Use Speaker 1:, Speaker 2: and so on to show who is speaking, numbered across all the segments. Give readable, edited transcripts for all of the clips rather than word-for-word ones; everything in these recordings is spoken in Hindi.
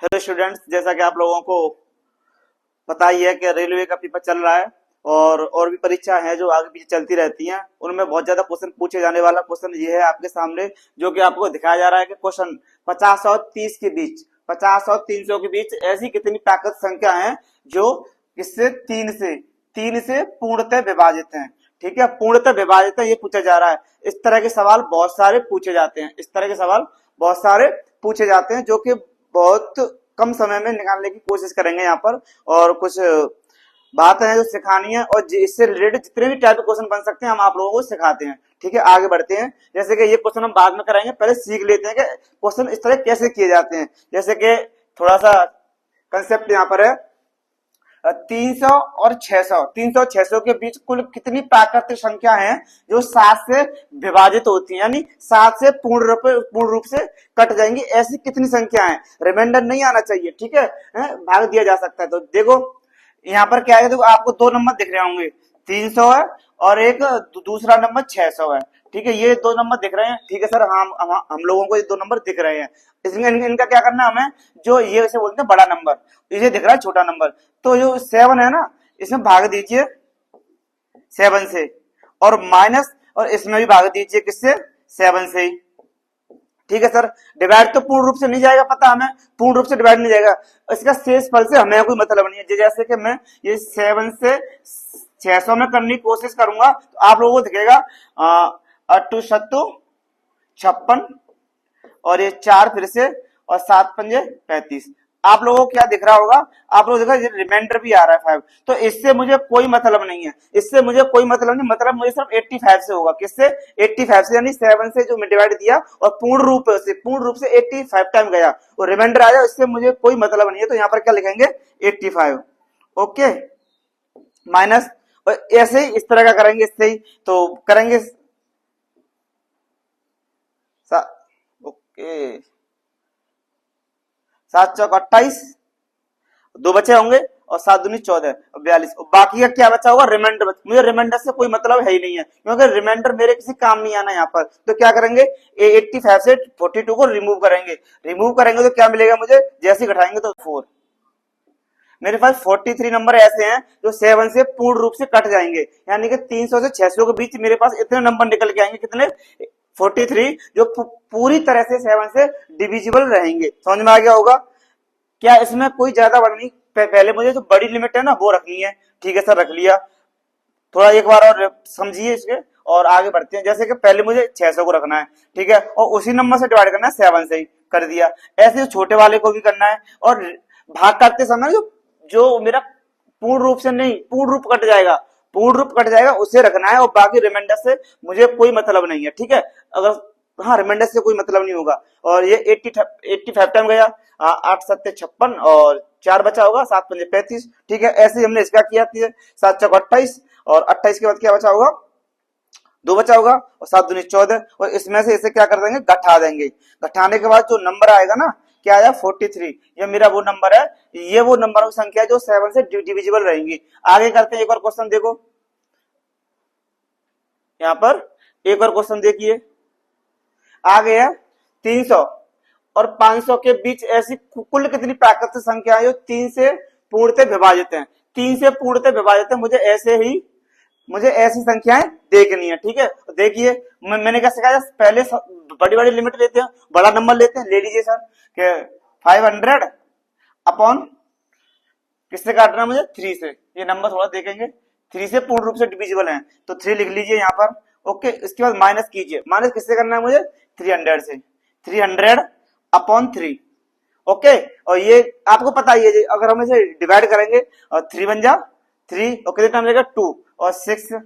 Speaker 1: हेलो स्टूडेंट्स, जैसा कि आप लोगों को पता ही है कि रेलवे का पेपर चल रहा है और भी परीक्षा है जो आगे पीछे चलती रहती हैं। उनमें बहुत ज्यादा क्वेश्चन पूछे जाने वाला क्वेश्चन ये है आपके सामने, जो कि आपको दिखाया जा रहा है कि क्वेश्चन 50 और 30 के बीच, 50 और 300 के बीच ऐसी कितनी प्राकृत संख्या है जो किससे तीन से पूर्णतः विभाजित हैं। ठीक है, पूर्णतः विभाजित है ये पूछा जा रहा है। इस तरह के सवाल बहुत सारे पूछे जाते हैं, इस तरह के सवाल बहुत सारे पूछे जाते हैं, जो कि बहुत कम समय में निकालने की कोशिश करेंगे यहाँ पर। और कुछ बातें हैं जो सिखानी है और इससे रिलेटेड जितने भी टाइप के क्वेश्चन बन सकते हैं हम आप लोगों को सिखाते हैं। ठीक है, आगे बढ़ते हैं। जैसे कि ये क्वेश्चन हम बाद में कराएंगे, पहले सीख लेते हैं कि क्वेश्चन इस तरह कैसे किए जाते हैं। जैसे कि थोड़ा सा कंसेप्ट यहाँ पर है, 300 और 600, 300 और 600 के बीच कुल कितनी प्राकृतिक संख्या है जो 7 से विभाजित होती है, यानी 7 से पूर्ण रूप से कट जाएंगी। ऐसी कितनी संख्या है, रिमाइंडर नहीं आना चाहिए। ठीक है, भाग दिया जा सकता है। तो देखो यहाँ पर क्या है, देखो आपको दो नंबर दिख रहे होंगे, 300 है और एक दूसरा नंबर 600 है। ठीक है, ये दो नंबर दिख रहे हैं। ठीक है सर, हम लोगों को ये दो नंबर दिख रहे हैं। इसमें इनका क्या करना है हमें, जो ये इसे बोलते हैं बड़ा नंबर, इसे दिख रहा है छोटा नंबर, तो जो 7 है ना इसमें भाग दीजिए 7 से, और माइनस और इसमें भी भाग दीजिए किससे, 7 से ही। ठीक है सर, डिवाइड तो पूर्ण रूप से नहीं जाएगा, पता हमें पूर्ण रूप से डिवाइड नहीं जाएगा, इसका शेष फल से हमें कोई मतलब नहीं है। जैसे कि मैं ये 7 से 600 में करने की कोशिश करूंगा तो आप लोगों को दिखेगा 8 सत्तू 56 और ये 4 फिर से और 7 पंजे 35। आप लोगों को क्या दिख रहा होगा, आप लोगों को देखा रिमाइंडर भी आ रहा है 5। तो इससे मुझे कोई मतलब नहीं है, इससे मुझे कोई मतलब नहीं, मतलब मुझे सिर्फ 85 से होगा। किससे, 85 से, यानी 7 से जो मैं डिवाइड दिया और पूर्ण रूप से 85 टाइम गया और रिमाइंडर आ जाए, इससे मुझे कोई मतलब नहीं है। तो यहाँ पर क्या लिखेंगे, 85। ओके, माइनस, और ऐसे ही इस तरह का करेंगे, इससे ही तो करेंगे। ओके, 7 चौक 28, दो बचे होंगे और 7 दूनी 14 और 42, और बाकी का क्या बचा होगा, रिमाइंडर। मुझे रिमाइंडर से कोई मतलब है ही नहीं है, क्योंकि रिमाइंडर मेरे किसी काम नहीं आना यहाँ पर। तो क्या करेंगे, 85 से 42 को रिमूव करेंगे तो क्या मिलेगा मुझे, जैसे घटाएंगे तो 4। मेरे पास 43 नंबर ऐसे हैं जो 7 से पूर्ण रूप से कट जाएंगे, यानी कि 300 से 600 के बीच मेरे पास इतने नंबर निकल के आएंगे। कितने, 43, जो पूरी तरह से 7 से डिविजिबल रहेंगे। समझ में आ गया होगा। क्या इसमें कोई ज्यादा बड़ा नहीं, पहले मुझे जो बड़ी लिमिट है ना वो रखनी है। ठीक है सर, रख लिया। थोड़ा एक बार और समझिए इसके और आगे बढ़ते हैं। जैसे कि पहले मुझे 600 को रखना है, ठीक है, और उसी नंबर से डिवाइड करना है 7 से ही, कर दिया। ऐसे छोटे वाले को भी करना है, और भाग करते समय जो मेरा पूर्ण रूप से नहीं, पूर्ण रूप कट जाएगा उसे रखना है, और बाकी रिमाइंडर से मुझे कोई मतलब नहीं है। ठीक है, अगर हाँ, रिमाइंडर से कोई मतलब नहीं होगा। और ये 85 टाइम गया, 8 सत्ते 56 और 4 बचा होगा, 7 पंजे 35। ठीक है, ऐसे ही हमने इसका किया, 7 चौक 28 और 28 के बाद क्या बचा होगा, 2 बचा होगा, और 7 दूनी 14, और इसमें से इसे क्या कर देंगे, घटा देंगे। घटाने के बाद जो नंबर आएगा ना, क्या आया, 43। ये मेरा वो नंबर है, ये वो नंबरों की संख्या है जो 7 से डिविजिबल रहेंगी। आगे करते हैं, एक और क्वेश्चन देखो, यहाँ पर एक और क्वेश्चन देखिए। आगे है 300 और 500 के बीच ऐसी कुल कितनी प्राकृतिक संख्या है जो 3 से पूर्णतः विभाजित है। 3 से पूर्णतः विभाजित है, मुझे ऐसी संख्याएं देखनी है। ठीक है, तो देखिए मैंने क्या सिखाया, पहले बड़ी बड़ी लिमिट लेते हैं, बड़ा नंबर लेते हैं। ले लीजिए सर कि 500 अपॉन किससे काटना है मुझे, 3 से। ये नंबर थोड़ा देखेंगे, 3 से पूर्ण रूप से डिविजिबल है तो 3 लिख लीजिए यहाँ पर। ओके, इसके बाद माइनस कीजिए, माइनस किससे करना है मुझे, 300 से, 300 अपॉन 3। ओके, और ये आपको पता ही है, अगर हम इसे डिवाइड करेंगे और 3 बन जा 3, और कितने टाइम जाएगा, 2 और 6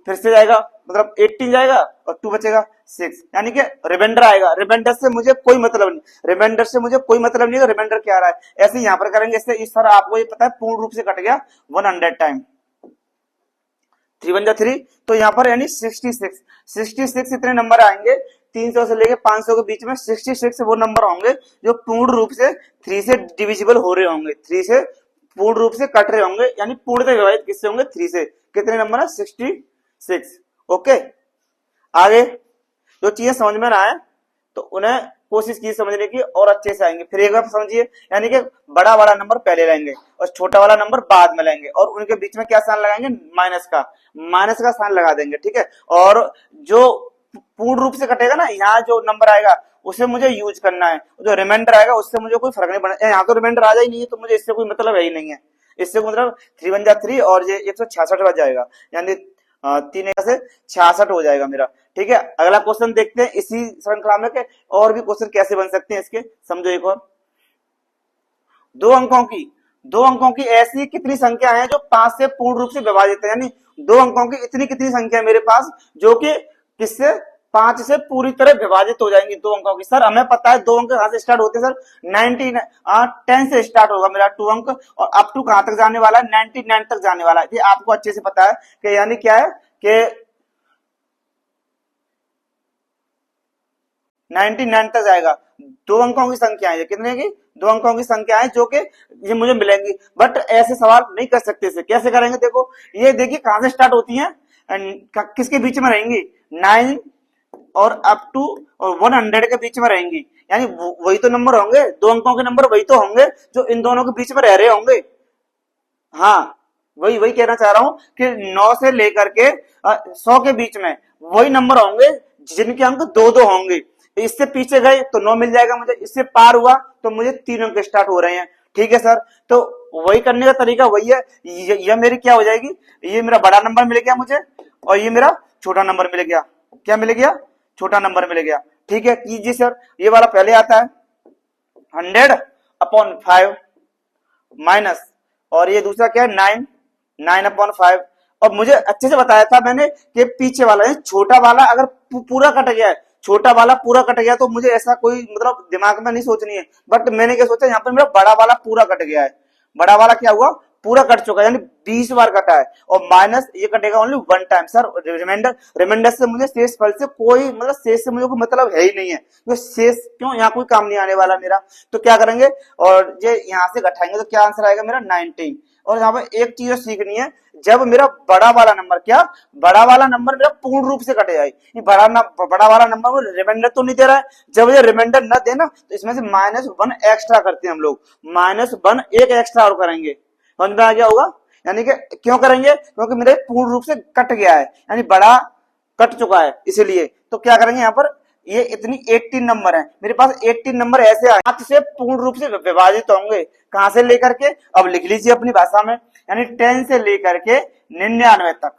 Speaker 1: फिर से जाएगा, मतलब 18 जाएगा और 2 बचेगा 6, यानी कि रिमाइंडर आएगा। रिमाइंडर से मुझे कोई मतलब नहीं, रिमाइंडर क्या आ रहा है। ऐसे यहाँ पर करेंगे, इससे इस तरह आपको ये पता है पूर्ण रूप से कट गया 100 टाइम, 3 बन जा 3, तो यहाँ पर यानी 66 इतने नंबर आएंगे। 300 से लेके 500 के बीच में 66 वो नंबर होंगे जो पूर्ण रूप से 3 से डिविजिबल हो रहे होंगे, 3 से पूर्ण रूप से कट रहे होंगे, यानी पूर्णतः विभाजित किससे होंगे, 3 से। कितने नंबर है, 66। ओके, आगे जो चीजें समझ में ना आए तो उन्हें कोशिश की समझने की और अच्छे से आएंगे। फिर एक बार समझिए, यानी कि बड़ा वाला नंबर पहले लेंगे और छोटा वाला नंबर बाद में लेंगे और उनके बीच में क्या साइन लगाएंगे, माइनस का साइन लगा देंगे, ठीक है। और जो पूर्ण रूप से कटेगा ना, यहाँ जो नंबर आएगा उसे मुझे यूज करना है, जो रिमाइंडर आएगा उससे मुझे कोई फर्क नहीं पड़ना। यहाँ तो रिमाइंडर आ ही नहीं है, तो मुझे इससे कोई मतलब है ही नहीं है। इससे मतलब 3 वन जा 3 और ये 166 बच जाएगा, यानी 3 एक से 66 हो जाएगा मेरा, ठीक है। अगला क्वेश्चन देखते हैं इसी श्रृंखला में के और भी क्वेश्चन कैसे बन सकते हैं इसके, समझो एक और। दो अंकों की ऐसी कितनी संख्या है जो 5 से पूर्ण रूप से विभाजित है, यानी 2 अंकों की इतनी कितनी संख्या है मेरे पास जो कि किससे 5 से पूरी तरह विभाजित हो जाएंगी 2 अंकों की। सर हमें पता है 2 अंक कहां से स्टार्ट होते हैं सर, 10 से स्टार्ट होगा मेरा 2 अंक और अप टू कहां तक जाने वाला है, 99 तक जाने वाला है। ये आपको अच्छे से पता है कि यानी क्या है कि 99 तक जाएगा। 2 अंकों की संख्या है, कितने की 2 अंकों की संख्या है जो कि ये मुझे मिलेंगी। बट ऐसे सवाल नहीं कर सकते, इसे कैसे करेंगे, देखो ये देखिए कहां से स्टार्ट होती है, किसके बीच में रहेंगी, 9 और अप टू और 100 के बीच में रहेंगी, यानी वही तो नंबर होंगे, 2 अंकों के नंबर वही तो होंगे जो इन दोनों के बीच में रह रहे होंगे। हाँ वही कहना चाह रहा हूं कि 9 से लेकर के 100 के बीच में वही नंबर होंगे जिनके अंक 2-2 होंगे। इससे पीछे गए तो 9 मिल जाएगा मुझे, इससे पार हुआ तो मुझे 3 अंक स्टार्ट हो रहे हैं, ठीक है सर। तो वही करने का तरीका वही है, यह मेरी क्या हो जाएगी, ये मेरा बड़ा नंबर मिल गया मुझे और ये मेरा छोटा नंबर मिल गया, क्या मिल गया, छोटा नंबर मिल गया, ठीक है। कीजिए सर, ये वाला पहले आता है 100/5 माइनस, और ये दूसरा क्या है 9/5। और मुझे अच्छे से बताया था मैंने कि पीछे वाला है छोटा वाला अगर पूरा कट गया है, छोटा वाला पूरा कट गया तो मुझे ऐसा कोई मतलब दिमाग में नहीं सोचनी है। बट मैंने क्या सोचा, यहाँ पर मेरा बड़ा वाला पूरा कट गया है, बड़ा वाला क्या हुआ, पूरा कट चुका है, यानी 20 बार कटा है और माइनस ये कटेगा ओनली 1 टाइम। सर रिमाइंडर से मुझे शेष फल से कोई मतलब शेष से मुझे कोई मतलब है ही नहीं है, तो शेष क्यों, यहाँ कोई काम नहीं आने वाला मेरा। तो क्या करेंगे और ये यहाँ से घटाएंगे तो क्या आंसर आएगा मेरा 19। और यहाँ पर एक चीज सीखनी है, जब मेरा बड़ा वाला नंबर क्या, बड़ा वाला नंबर मेरा पूर्ण रूप से कट जाए, बड़ा वाला नंबर में रिमाइंडर तो नहीं दे रहा है, जब ये रिमाइंडर न देना तो इसमें से -1 एक्स्ट्रा करते हैं हम लोग, -1 एक एक्स्ट्रा और करेंगे, समझ में आ गया होगा। यानी कि क्यों करेंगे, क्योंकि मेरे पूर्ण रूप से कट गया है, यानी बड़ा कट चुका है इसलिए। तो क्या करेंगे यहाँ पर, ये इतनी 18 नंबर है मेरे पास, 18 नंबर ऐसे आए 5 से पूर्ण रूप से विभाजित होंगे, कहां से लेकर के, अब लिख लीजिए अपनी भाषा में, यानी 10 से लेकर के 99 तक,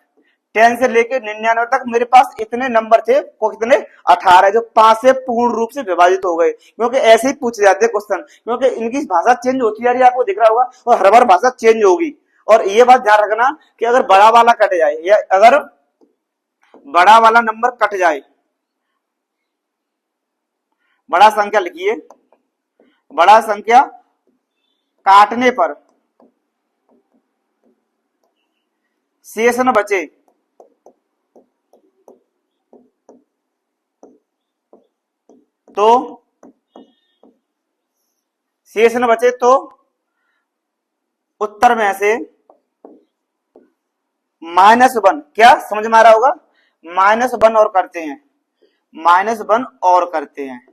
Speaker 1: 10 से लेकर 99 तक मेरे पास इतने नंबर थे, वो कितने 18, जो 5 से पूर्ण रूप से विभाजित हो गए। क्योंकि ऐसे ही पूछे जाते हैं क्वेश्चन, क्योंकि इनकी भाषा चेंज होती जा रही है, आपको दिख रहा होगा, और हर बार भाषा चेंज होगी। और ये बात ध्यान रखना कि अगर बड़ा वाला कट जाए या अगर बड़ा वाला नंबर कट जाए, बड़ा संख्या लिखिए, बड़ा संख्या काटने पर शेष न बचे तो, शेष न बचे तो उत्तर में से -1, क्या समझ में आ रहा होगा, -1 और करते हैं, -1 और करते हैं।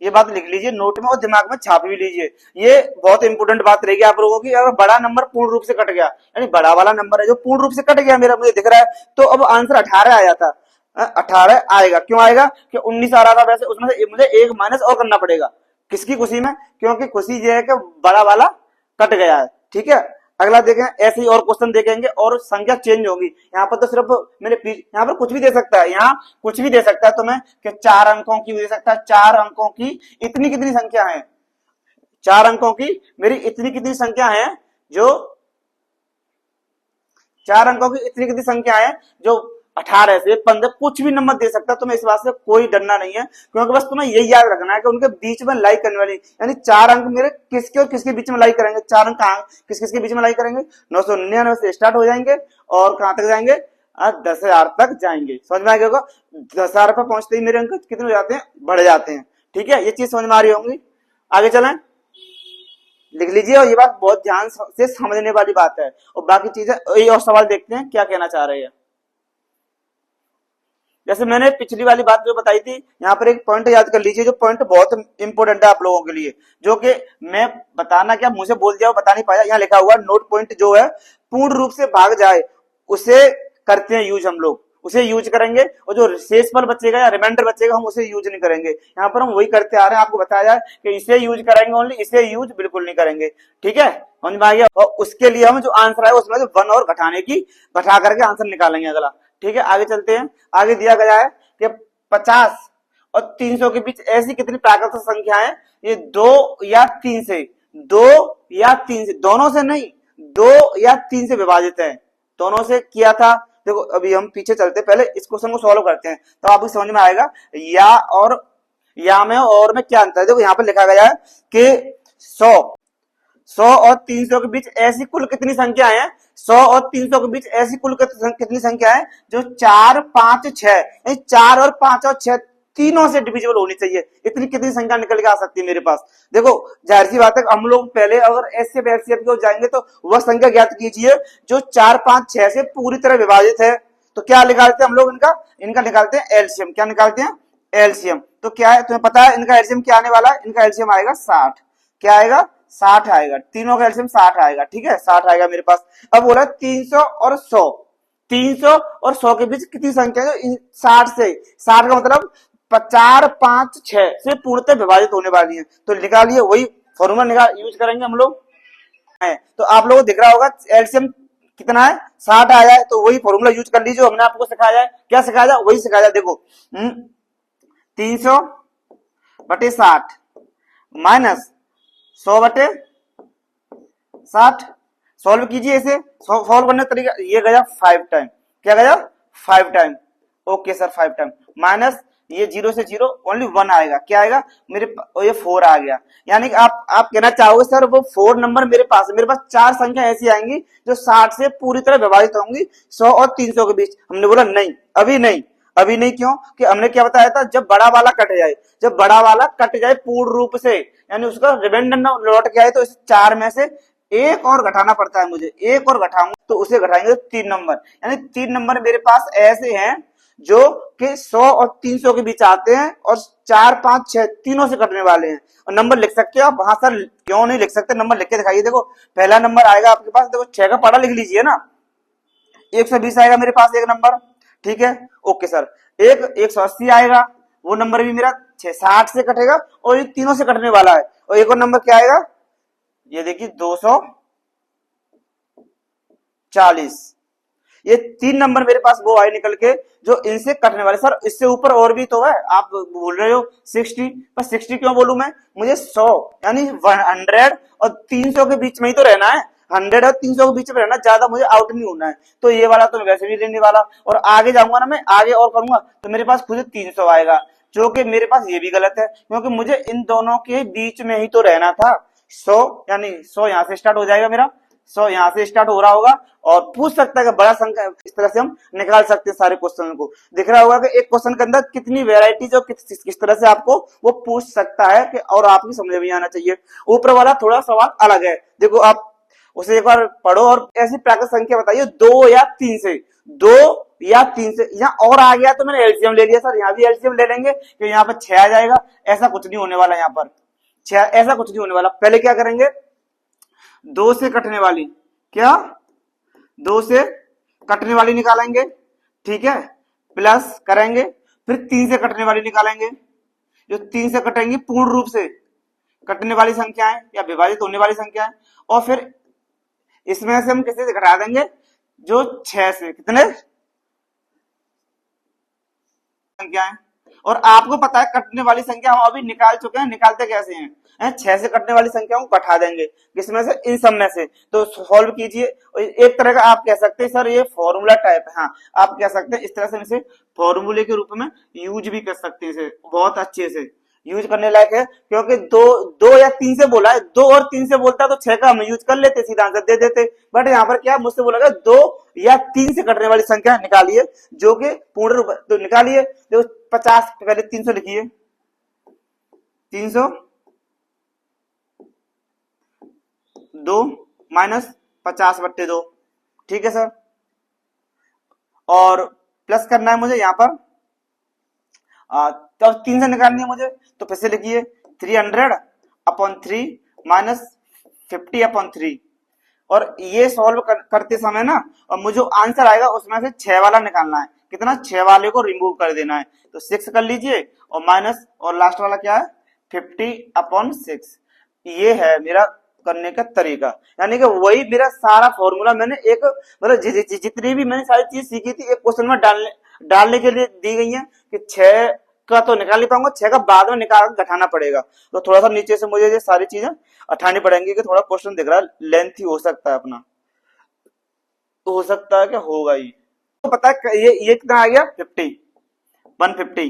Speaker 1: ये बात लिख लीजिए नोट में और दिमाग में छाप भी लीजिए, ये बहुत इंपोर्टेंट बात रहेगी आप लोगों की। अगर बड़ा नंबर पूर्ण रूप से कट गया, यानी बड़ा वाला नंबर है जो पूर्ण रूप से कट गया मेरा, मुझे दिख रहा है, तो अब आंसर 18 आया था, 18 आएगा, क्यों आएगा कि 19 आ रहा था वैसे, उसमें से मुझे एक माइनस और करना पड़ेगा, किसकी खुशी में, क्योंकि खुशी ये है कि बड़ा वाला कट गया है, ठीक है। अगला देखें, ऐसे ही और क्वेश्चन देखेंगे और संख्या चेंज होगी। यहाँ पर तो सिर्फ मैंने यहाँ पर कुछ भी दे सकता है, यहाँ कुछ भी दे सकता है तुम्हें कि 4 अंकों की दे सकता है, 4 अंकों की इतनी कितनी संख्या है, 4 अंकों की मेरी इतनी कितनी संख्या है, जो 4 अंकों की इतनी कितनी संख्या है, जो 18 से 15 कुछ भी नंबर दे सकता है, तुम्हें इस बात से कोई डरना नहीं है, क्योंकि बस तुम्हें यही याद रखना है कि उनके बीच में लाइक करने वाली, यानी 4 अंक मेरे किसके और किसके बीच में लाइक करेंगे, 4 अंक किस किसके बीच में लाइक करेंगे, 999 से स्टार्ट हो जाएंगे और कहां तक जाएंगे, 10,000 तक जाएंगे। समझ में आ गया होगा, 10,000 पर पहुंचते ही मेरे अंक कितने हो जाते हैं, बढ़ जाते हैं, ठीक है। ये चीज समझ में आ रही होंगी, आगे चलें। लिख लीजिए, और ये बात बहुत ध्यान से समझने वाली बात है। और बाकी चीजें ये और सवाल देखते हैं क्या कहना चाह रहे हैं। जैसे मैंने पिछली वाली बात जो बताई थी, यहाँ पर एक पॉइंट याद कर लीजिए, जो पॉइंट बहुत इंपॉर्टेंट है आप लोगों के लिए, जो कि मैं बताना क्या मुझे बोल दिया, बता नहीं पाया। यहाँ लिखा हुआ नोट पॉइंट जो है पूर्ण रूप से भाग जाए उसे करते हैं यूज हम लोग, उसे यूज करेंगे, और जो शेषफल बचेगा या रिमाइंडर बचेगा हम उसे यूज नहीं करेंगे। यहाँ पर हम वही करते आ रहे हैं, आपको बताया जाए कि इसे यूज करेंगे ओनली, इसे यूज बिल्कुल नहीं करेंगे। ठीक है, समझ में आ गया। और उसके लिए हम जो आंसर है उसमें वन और घटाने की घटा करके आंसर निकालेंगे अगला। ठीक है, आगे चलते हैं। आगे दिया गया है कि 50 और 300 के बीच ऐसी कितनी प्राकृतिक संख्या है, ये 2 या 3 से, 2 या 3 से, दोनों से नहीं, 2 या 3 से विभाजित है। दोनों से किया था। देखो अभी हम पीछे चलते, पहले इस क्वेश्चन को सॉल्व करते हैं तो आपको समझ में आएगा या और या में और में क्या अंतर है। देखो यहाँ पर लिखा गया है कि 100 और 300 के बीच ऐसी कुल कितनी संख्या है, 100 और 300 के बीच ऐसी कुल कितनी संख्या है जो 4, 5, 6, 4 और 5 और 6 तीनों से डिविजिबल होनी चाहिए। इतनी कितनी संख्या निकल के आ सकती है मेरे पास। देखो जाहिर सी बात है, हम लोग पहले अगर एचसीएफ एचसीएफ की ओर जाएंगे तो वह संख्या ज्ञात कीजिए जो 4, 5, 6 से पूरी तरह विभाजित है। तो क्या निकालते हैं हम लोग, इनका निकालते हैं एलसीएम। क्या निकालते हैं? एलसीएम। तो क्या है तुम्हें पता है इनका एलसीएम क्या आने वाला है? इनका एलसीएम आएगा 60। क्या आएगा? 60 आएगा। तीनों का एलसीएम 60 आएगा। ठीक है, 60 आएगा मेरे पास। अब बोला 300 और 100, 300 और 100 के बीच कितनी संख्या है? 60 से, 60 का मतलब 4, 5, 6 से पूर्णतः विभाजित होने वाली है। तो निकालिए, वही फॉर्मूला यूज करेंगे हम लोग। तो आप लोगों को दिख रहा होगा एलसीएम कितना है? 60 आया है। तो वही फॉर्मूला यूज कर लीजिए, हमने आपको सिखाया है। क्या सिखाया जाए? वही सिखाया जाए। देखो 300 बटे 60 माइनस 100 बटे 60। सॉल्व कीजिए इसे। सॉल्व करने का तरीका ये गया 5 टाइम। क्या गया? 5 time. Okay sir, 5 time minus ये 0 से 0 ओनली 1 आएगा। क्या आएगा मेरे ये 4 आ गया। यानी कि आप कहना चाहोगे सर वो 4 नंबर मेरे पास है, मेरे पास 4 संख्या ऐसी आएंगी जो 60 से पूरी तरह विभाजित होंगी 100 और 300 के बीच। हमने बोला नहीं, अभी नहीं। अभी नहीं क्यों? कि हमने क्या बताया था, जब बड़ा वाला कट जाए, जब बड़ा वाला कट जाए पूर्ण रूप से, यानी उसका रिमाइंडर लौट के आए, तो इस 4 में से एक और घटाना पड़ता है मुझे। एक और घटाऊंगा तो उसे घटाएंगे 3 नंबर। यानी 3 नंबर मेरे पास ऐसे हैं जो कि 100 और 300 के बीच आते हैं और 4, 5, 6 तीनों से कटने वाले हैं। और नंबर लिख सकते हो आप। हाँ सर क्यों नहीं लिख सकते? नंबर लिख के दिखाइए। देखो पहला नंबर आएगा आपके पास, देखो 6 का पढ़ा लिख लीजिए ना, 120 आएगा मेरे पास एक नंबर। ठीक है, ओके सर। एक 180 आएगा, वो नंबर भी मेरा 60 से कटेगा और ये तीनों से कटने वाला है। और एक और नंबर क्या आएगा, ये देखिए 240। ये 3 नंबर मेरे पास वो आए निकल के जो इनसे कटने वाले। सर इससे ऊपर और भी तो है, आप बोल रहे हो 60, पर 60 क्यों बोलूं मैं? मुझे 100 यानी 100 और 300 के बीच में ही तो रहना है। 100 और 300 के बीच में रहना, ज्यादा मुझे आउट नहीं होना है। तो ये वाला तो मैं वैसे भी लेने वाला, और आगे जाऊंगा ना मैं, आगे और करूंगा तो मेरे पास खुद 300 आएगा, जो कि मेरे पास ये भी गलत है, क्योंकि मुझे इन दोनों के बीच में ही तो रहना था। 100 यानी 100 यहां से स्टार्ट हो जाएगा मेरा, 100 यहां से स्टार्ट हो रहा होगा। और पूछ सकता है कि बड़ा संख्या, इस तरह से हम निकाल सकते हैं सारे क्वेश्चन को। दिख रहा होगा कि एक क्वेश्चन के अंदर कितनी वेराइटीज और किस तरह से आपको वो पूछ सकता है कि, और आपकी समझ में आना चाहिए। ऊपर वाला थोड़ा सवाल अलग है, देखो आप उसे एक बार पढ़ो और ऐसी प्राकृतिक संख्या बताइए 2 या 3 से, 2 या 3 से। यहाँ और आ गया तो मैंने एलसीएम ले लिया सर, यहाँ भी एलसीएम ले लेंगे कि यहाँ पर 6 आ जाएगा। ऐसा कुछ नहीं होने वाला, यहाँ पर 6 ऐसा कुछ नहीं होने वाला। पहले क्या करेंगे, 2 से कटने वाली, क्या 2 से कटने वाली निकालेंगे। ठीक है, प्लस करेंगे, फिर 3 से कटने वाली निकालेंगे। जो 3 से कटेंगी पूर्ण रूप से कटने वाली संख्याएं या विभाजित होने वाली संख्याएं, और फिर इसमें से हम किसी से घटा देंगे जो 6 से, कितने संख्याएं। और आपको पता है कटने वाली संख्या हम अभी निकाल चुके हैं, निकालते कैसे हैं? 6 से कटने वाली संख्याओं को घटा देंगे, किसमें से? इन सब में से। तो सॉल्व कीजिए। एक तरह का आप कह सकते हैं सर ये फॉर्मूला टाइप है। हाँ आप कह सकते हैं इस तरह से, इसे फॉर्मूले के रूप में यूज भी कर सकते हैं, इसे बहुत अच्छे से यूज करने लायक है। क्योंकि 2 या 3 से बोला है, 2 और 3 से बोलता तो 6 का हम यूज कर लेते, सीधा आंसर दे देते। बट यहाँ पर क्या मुझसे बोला गया 2 या 3 से कटने वाली संख्या निकालिए जो कि पूर्ण रूप। तो निकालिए, देखो 50 पहले 300 लिखिए, 300 2 माइनस 50/2, ठीक है सर। और प्लस करना है मुझे यहाँ पर, तो 3 से निकालनी है मुझे, तो फिर से लिखिए 300/3 माइनस 50/3। और ये सॉल्व करते समय ना, और मुझे जो आंसर आएगा उसमें से 6 वाला निकालना है। कितना? 6 वाले को रिमूव कर देना है। तो 6 कर लीजिए और माइनस, और लास्ट वाला क्या है? 50/6। ये है मेरा करने का तरीका। यानी कि वही मेरा सारा फॉर्मूला मैंने एक, मतलब जितनी भी मैंने सारी चीज सीखी थी एक क्वेश्चन में डालने के लिए दी गई है कि 6 का तो निकाल नहीं पाऊंगा, 6 का बाद में निकाल कर घटाना पड़ेगा। तो थोड़ा सा नीचे से मुझे ये सारी चीजें उठानी पड़ेंगी कि थोड़ा क्वेश्चन दिख रहा है लेंथी हो सकता है अपना, तो हो सकता है कि होगा ही। तो पता है ये कितना आ गया? 50, 150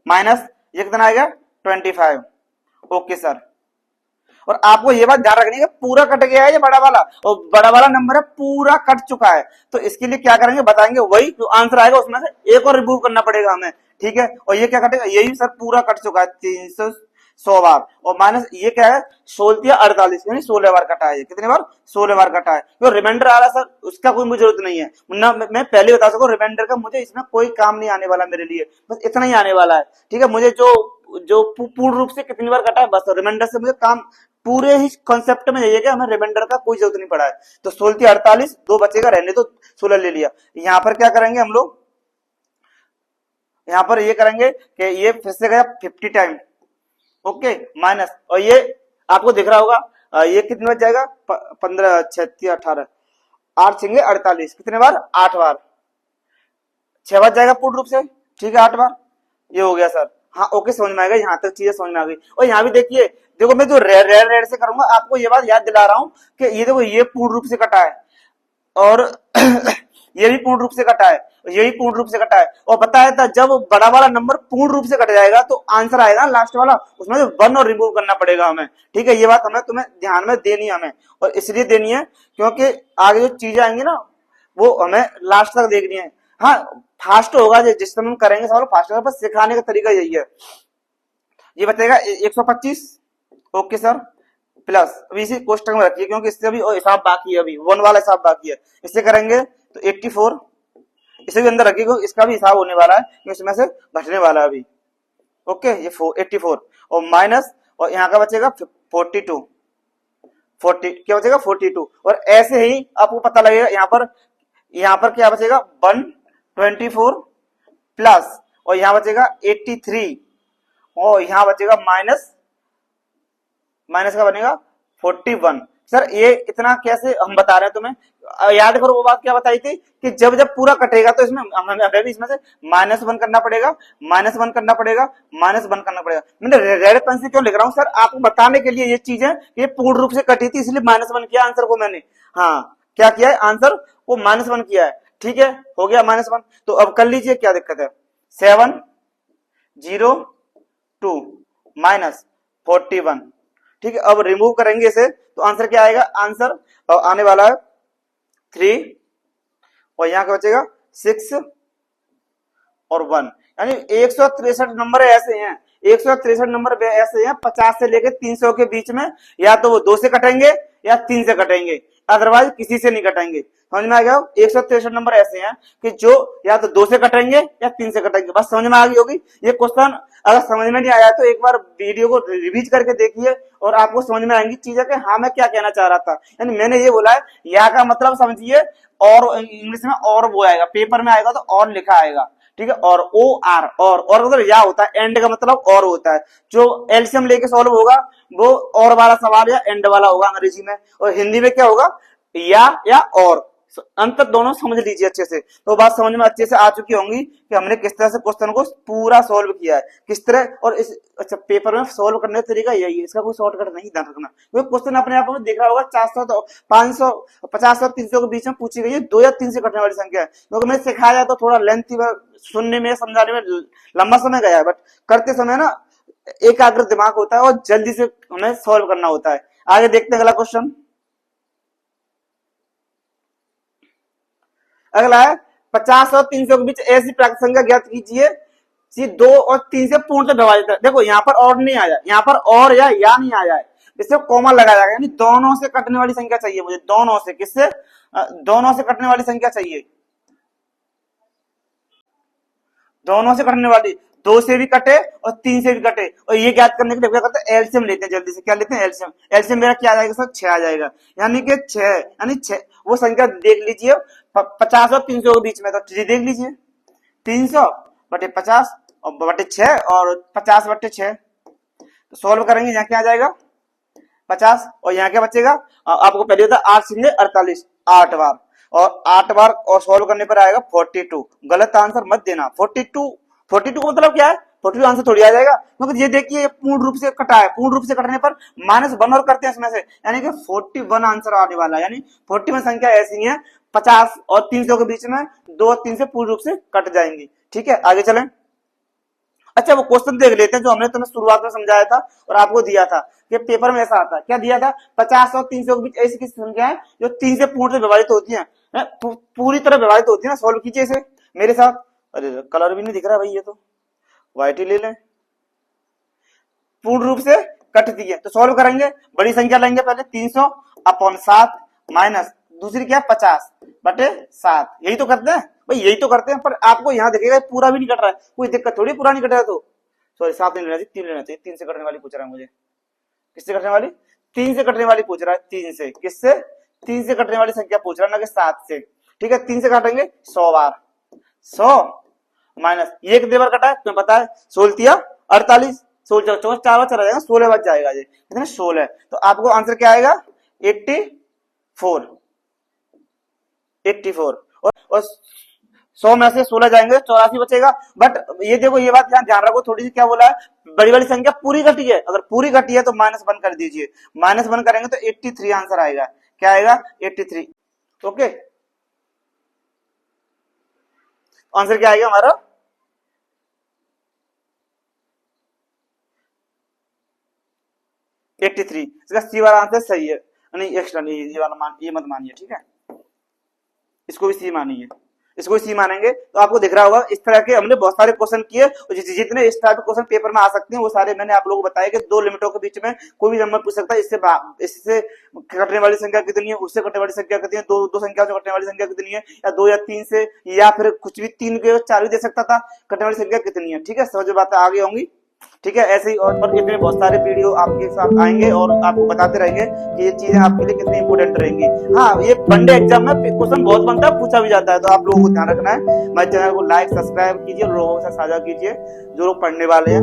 Speaker 1: माइनस ये कितना आएगा? 25। Okay sir. और आपको ये बात ध्यान रखनी है, पूरा कट गया है ये बड़ा वाला, और बड़ा वाला नंबर है पूरा कट चुका है। तो इसके लिए क्या करेंगे बताएंगे, वही जो आंसर आएगा उसमें से एक और रिमूव करना पड़ेगा हमें, ठीक है। और ये क्या कटेगा? यही सर पूरा कट चुका है 300 बार, और माइनस ये क्या है? 16/48, यानी 16 बार कटा है। कितने बार? 16 बार कटा है। तो रिमाइंडर आ रहा है सर, उसका कोई मुझे जरूरत नहीं है ना, मैं पहले बता सकूं रिमाइंडर का मुझे इसमें कोई काम नहीं आने वाला मेरे लिए, बस इतना ही आने वाला है, ठीक है। मुझे जो जो पूर्ण रूप से कितनी बार कटा है बस, रिमाइंडर से मुझे काम, पूरे ही कॉन्सेप्ट में यही है कि हमें रिमाइंडर का कोई जरूरत नहीं पड़ा है। तो 16/48, 2 बचेगा, रहने तो 16 ले लिया। यहाँ पर क्या करेंगे हम लोग? यहाँ पर ये करेंगे कि ये फिर से गया 50 टाइम, ओके, माइनस, और ये आपको दिख रहा होगा ये कितने बच जाएगा? 15, 36, 18, 8 छेंगे 48, कितने बार? 8 बार। 6 बच जाएगा पूर्ण रूप से, ठीक है, 8 बार। ये हो गया सर। हाँ ओके, समझ में आ गया, यहाँ तक चीजें समझ में आ गई। और यहाँ भी देखिए, देखो मैं जो रेड से करूंगा आपको ये बात याद दिला रहा हूँ कि ये देखो ये पूर्ण रूप से कटा है, और ये भी पूर्ण रूप से कटा है, ये भी पूर्ण रूप से कटा है। और बताया था जब बड़ा वाला नंबर पूर्ण रूप से कट जाएगा तो आंसर आएगा लास्ट वाला, उसमें से 1 और रिमूव करना पड़ेगा हमें, ठीक है। ये बात हमें तुम्हें ध्यान में देनी है हमें, और इसलिए देनी है क्योंकि आगे जो चीजें आएंगी ना वो हमें लास्ट तक देखनी है। हाँ फास्ट होगा जिस समय हम करेंगे सवाल फास्ट होगा, बस सिखाने का तरीका यही है। ये बताएगा 125, ओके सर, प्लस अभी इसी कोष्टक में रखिए क्योंकि इससे अभी हिसाब बाकी है, अभी 1 वाला हिसाब बाकी है। इससे करेंगे तो 84, इसे भी अंदर रखिए क्योंकि इसका भी हिसाब होने वाला है, इसमें से घटने वाला है अभी, ओके। ये 84 और माइनस, और यहाँ का बचेगा 42, 40 क्या बचेगा? 42। और ऐसे ही आपको पता लगेगा यहाँ पर क्या बचेगा? 124 प्लस, और यहाँ बचेगा 83, और यहाँ बचेगा माइनस का बनेगा 41। सर ये इतना कैसे हम बता रहे हैं तुम्हें? याद करो वो बात क्या बताई थी कि जब जब पूरा कटेगा तो इसमें हमें भी इसमें से -1 करना पड़ेगा, -1 करना पड़ेगा, -1 करना पड़ेगा। मैंने रेड पेन से क्यों लिख रहा हूँ सर? आपको बताने के लिए ये चीज है, ये पूर्ण रूप से कटी थी इसलिए -1 किया आंसर को मैंने। हाँ क्या किया है? आंसर को -1 किया है, ठीक है, हो गया -1। तो अब कर लीजिए क्या दिक्कत है? 702 माइनस 41, ठीक है। अब रिमूव करेंगे इसे तो आंसर क्या आएगा? आंसर आने वाला है 3, और यहाँ क्या बचेगा? 6 और 1, यानी 163 नंबर ऐसे हैं, 163 नंबर ऐसे हैं 50 से लेकर 300 के बीच में, या तो वो 2 से कटेंगे या 3 से कटेंगे, अदरवाइज किसी से नहीं कटेंगे। समझ में आ गया? 163 नंबर ऐसे हैं कि जो या तो 2 से कटेंगे या 3 से कटेंगे। बस समझ में आ गई होगी ये क्वेश्चन। अगर समझ में नहीं आया तो एक बार वीडियो को रिवीज करके देखिए और आपको समझ में आएंगी चीजें कि हाँ मैं क्या कहना चाह रहा था। यानी मैंने ये बोला है या का मतलब समझिए, और इंग्लिश में और वो आएगा, पेपर में आएगा तो और लिखा आएगा, ठीक है। और ओ आर, और मतलब या होता है, एंड का मतलब और होता है। जो एलसीएम लेके सॉल्व होगा वो और वाला सवाल या एंड वाला होगा अंग्रेजी में, और हिंदी में क्या होगा? या और। अंतर दोनों समझ लीजिए अच्छे से। तो बात समझ में अच्छे से आ चुकी होंगी कि हमने किस तरह से क्वेश्चन को पूरा सॉल्व किया है, किस तरह। और इस अच्छा पेपर में सॉल्व करने का तरीका यही है, इसका कोई शॉर्टकट नहीं ध्यान रखना। क्योंकि क्वेश्चन अपने आप में देख रहा होगा 400 तो 500 50 और 300 के बीच में पूछी गई है, 2 या 3 से कटने वाली संख्या है। क्योंकि मैंने सिखाया जाए तो थोड़ा लेंथी सुनने में समझाने में लंबा समय गया है, बट करते समय ना एकाग्र दिमाग होता है और जल्दी से हमें सॉल्व करना होता है। आगे देखते हैं अगला क्वेश्चन। अगला है 50 और 300 के बीच ऐसी प्राकृत संख्या ज्ञात कीजिए 2 और 3 से पूर्णतः विभाजित है। देखो यहाँ पर और नहीं आया, यहाँ पर और या नहीं आया है। इससे कॉमा लगाया जाएगा, यानी दोनों से कटने वाली संख्या चाहिए मुझे, दोनों से, किससे, दोनों से कटने वाली संख्या चाहिए, दोनों से कटने वाली, दो से भी कटे और तीन से भी कटे। और ये ज्ञात करने के लिए क्या करते हैं, एलसीएम लेते हैं जल्दी से, क्या लेते हैं, एलसीएम। एलसीएम मेरा क्या आ जाएगा सर, 6 आ जाएगा, यानी कि 6, यानी 6 वो संख्या देख लीजिए 50 और 300 के बीच में, तो जी देख लीजिए 300 बटे 50 और बटे 6 और 50 बटे 6, तो सोल्व करेंगे, यहाँ क्या आ जाएगा 50 और यहाँ क्या बचेगा, आपको पहले होता 8 सिंह 48, 8 बार, और 8 बार और सोल्व करने पर आएगा 42। गलत आंसर मत देना, 42, 42 का मतलब क्या है, 42 आंसर थोड़ी आ जाएगा, क्योंकि ये देखिए पूर्ण रूप से कटा है, पूर्ण रूप से कटने पर -1 और करते हैं इसमें से, यानी कि 41 आंसर आने वाला है। यानी 41 संख्या ऐसी है 50 और 300 के बीच में 2 और 3 से पूर्ण रूप से कट जाएंगी। ठीक है, आगे चलें। अच्छा, वो क्वेश्चन देख लेते हैं जो हमने तुम्हें शुरुआत में समझाया था और आपको दिया था कि पेपर में ऐसा आता है, क्या दिया था, 50 और 300 के बीच ऐसी किसी संख्या है जो 3 से पूर्ण से विभाजित होती है, पूरी तरह विभाजित होती है ना। सॉल्व कीजिए इसे मेरे साथ। अरे कलर भी नहीं दिख रहा भाई, ये तो व्हाइट ही ले लें। पूर्ण रूप से कटती है तो सॉल्व करेंगे, बड़ी संख्या लेंगे पहले 300 अपॉन 7 माइनस दूसरी क्या 50 बटे 7, यही तो करते हैं भाई, यही तो करते हैं। पर आपको यहाँ देखिएगा पूरा भी नहीं कट रहा है, कोई दिक्कत थोड़ी, पूरा नहीं कट रहा है तो सॉरी 7 नहीं लेना चाहिए, 3 लेना चाहिए। 3 से कटने वाली पूछ रहा है मुझे, किससे कटने वाली, 3 से कटने वाली पूछ रहा है, 3 से, किससे, 3 से कटने वाली संख्या पूछ रहा है ना कि 7 से। ठीक है, 3 से काटेंगे 100 बार, 100 माइनस ये कितने बार कटा है तुम्हें पता है, 16 48, 16 4 बार चला जाएगा, 16 बार जाएगा ये कितने 16, तो आपको आंसर क्या आएगा 84, 84 और 100 में से 16 जाएंगे 84 बचेगा। बट ये देखो, ये बात ध्यान रखो थोड़ी सी, क्या बोला है, बड़ी वाली संख्या पूरी घटी है, अगर पूरी घटी है तो -1 कर दीजिए, -1 करेंगे तो 83 आंसर आएगा, क्या आएगा 83। ओके, आंसर क्या आएगा हमारा 83, इसका सी वाला आंसर सही है, नहीं एक्स्ट्रा नहीं, ये वाला ये मत मानिए, ठीक है, इसको भी सी मानिए, इसको सी मानेंगे तो आपको दिख रहा होगा। इस तरह के हमने बहुत सारे क्वेश्चन किए और जितने इस टाइप के क्वेश्चन पेपर में आ सकते हैं वो सारे मैंने आप लोगों को बताया कि 2 लिमिटों के बीच में कोई भी नंबर पूछ सकता है, इससे कटने वाली संख्या कितनी है, उससे कटने वाली संख्या कितनी है, दो संख्या से कटने वाली संख्या कितनी है, या 2 या 3 से, या फिर कुछ भी 3 के 4 भी दे सकता था, कटने वाली संख्या कितनी है। ठीक है, समझ बातें आगे होंगी। ठीक है, ऐसे ही और इतने बहुत सारे वीडियो आपके साथ आएंगे और आपको बताते रहेंगे कि ये चीजें आपके लिए कितनी इंपोर्टेंट रहेंगी। हाँ, ये वनडे एग्जाम में क्वेश्चन बहुत बनता है, पूछा भी जाता है, तो आप लोगों को ध्यान रखना है। मेरे चैनल को लाइक सब्सक्राइब कीजिए और लोगों के साथ साझा कीजिए जो लोग पढ़ने वाले हैं,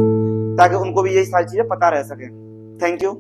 Speaker 1: ताकि उनको भी ये सारी चीजें पता रह सके। Thank you.